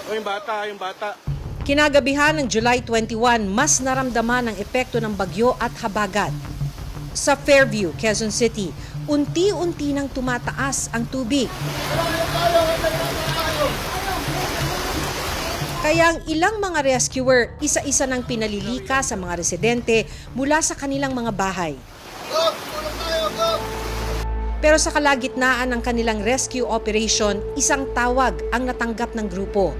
O yung bata. Kinagabihan ng July 21, mas naramdaman ang epekto ng bagyo at habagat. Sa Fairview, Quezon City, unti-unti nang tumataas ang tubig. Kaya ang ilang mga rescuer, isa-isa nang pinalilika sa mga residente mula sa kanilang mga bahay. Pero sa kalagitnaan ng kanilang rescue operation, isang tawag ang natanggap ng grupo.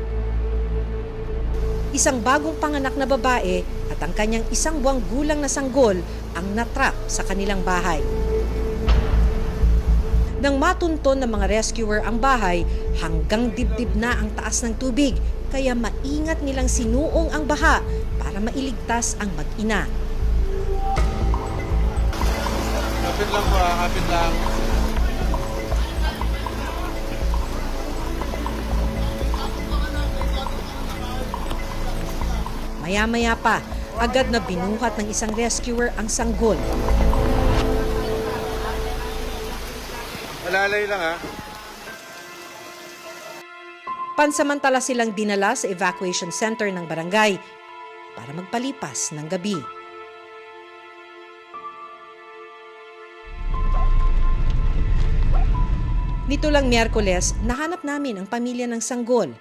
Isang bagong panganak na babae at ang kanyang isang buwang gulang na sanggol ang natrap sa kanilang bahay. Nang matunton ng mga rescuer ang bahay, hanggang dibdib na ang taas ng tubig, kaya maingat nilang sinuong ang baha para mailigtas ang mag-ina. Hapit lang po, hapit lang. Maya-maya pa, agad na binuhat ng isang rescuer ang sanggol. Malalay lang ha. Pansamantala silang dinala sa evacuation center ng barangay para magpalipas ng gabi. Nito lang Miyerkules, nahanap namin ang pamilya ng sanggol.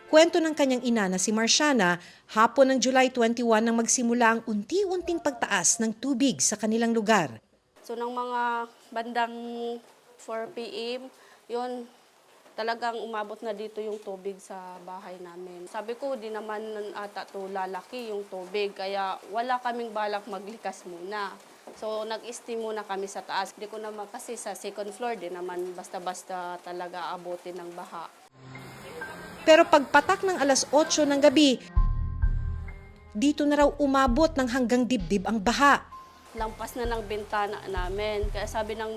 Kwento ng kanyang ina na si Marciana, hapon ng July 21 nang magsimula ang unti-unting pagtaas ng tubig sa kanilang lugar. So ng mga bandang 4 p.m., yun, talagang umabot na dito yung tubig sa bahay namin. Sabi ko, di naman ata to lalaki yung tubig, kaya wala kaming balak maglikas muna. So nag-steam muna kami sa taas. Di ko naman kasi sa second floor, di naman basta-basta talaga abutin ng baha. Pero pagpatak ng alas 8 ng gabi, dito na raw umabot ng hanggang dibdib ang baha. Lampas na ng bintana namin. Kaya sabi ng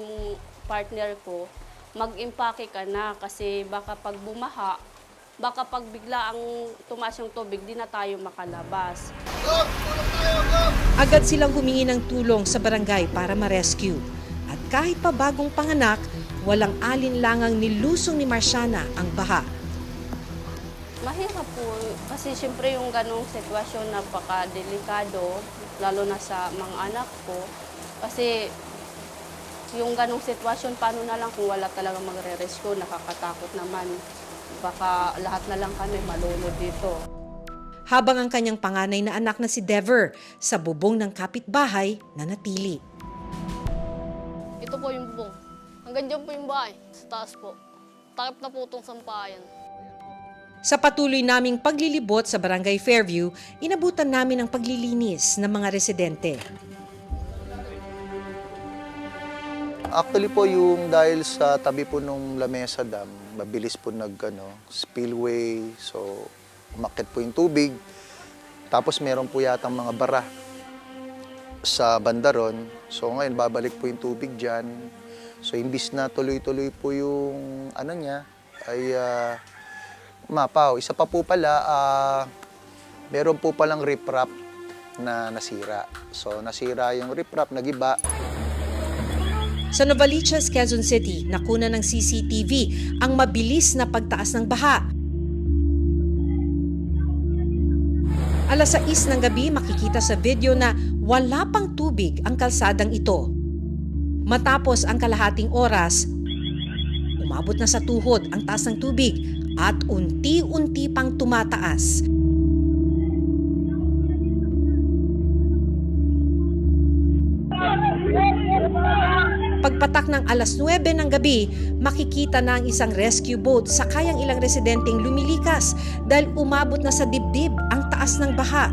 partner ko, mag-impake ka na kasi baka pag bumaha, baka pag bigla ang tumaas yung tubig, di na tayo makalabas. Agad silang humingi ng tulong sa barangay para ma-rescue. At kahit pa bagong panganak, walang alinlangang nilusong ni Marciana ang baha. Mahirap po kasi siyempre yung ganong sitwasyon napaka-delikado, lalo na sa mga anak ko. Kasi yung ganong sitwasyon, paano na lang kung wala talagang magre-rescue, nakakatakot naman. Baka lahat na lang kami malulod dito. Habang ang kanyang panganay na anak na si Dever sa bubong ng kapitbahay na natili. Ito po yung bubong. Hanggang dyan po yung bahay, sa taas po. Takip na po itong sampayan. Sa patuloy naming paglilibot sa Barangay Fairview, inabutan namin ang paglilinis ng mga residente. Actually po yung dahil sa tabi po nung Lamesa Dam, mabilis po spillway, so umakyat po yung tubig. Tapos meron po yatang mga bara sa bandaron. So ngayon babalik po yung tubig dyan. So imbis na tuloy-tuloy po yung niya, ay mapaw. Isa pa po pala, meron po palang riprap na nasira. So nasira yung riprap, nagiba. Sa Novaliches, Quezon City, nakuna ng CCTV ang mabilis na pagtaas ng baha. Alas 6 ng gabi, makikita sa video na wala pang tubig ang kalsadang ito. Matapos ang kalahating oras, umabot na sa tuhod ang taas ng tubig at unti-unti pang tumataas. Pagpatak ng alas 9 ng gabi, makikita na ang isang rescue boat sa kayang ilang residenteng lumilikas dahil umabot na sa dibdib ang taas ng baha.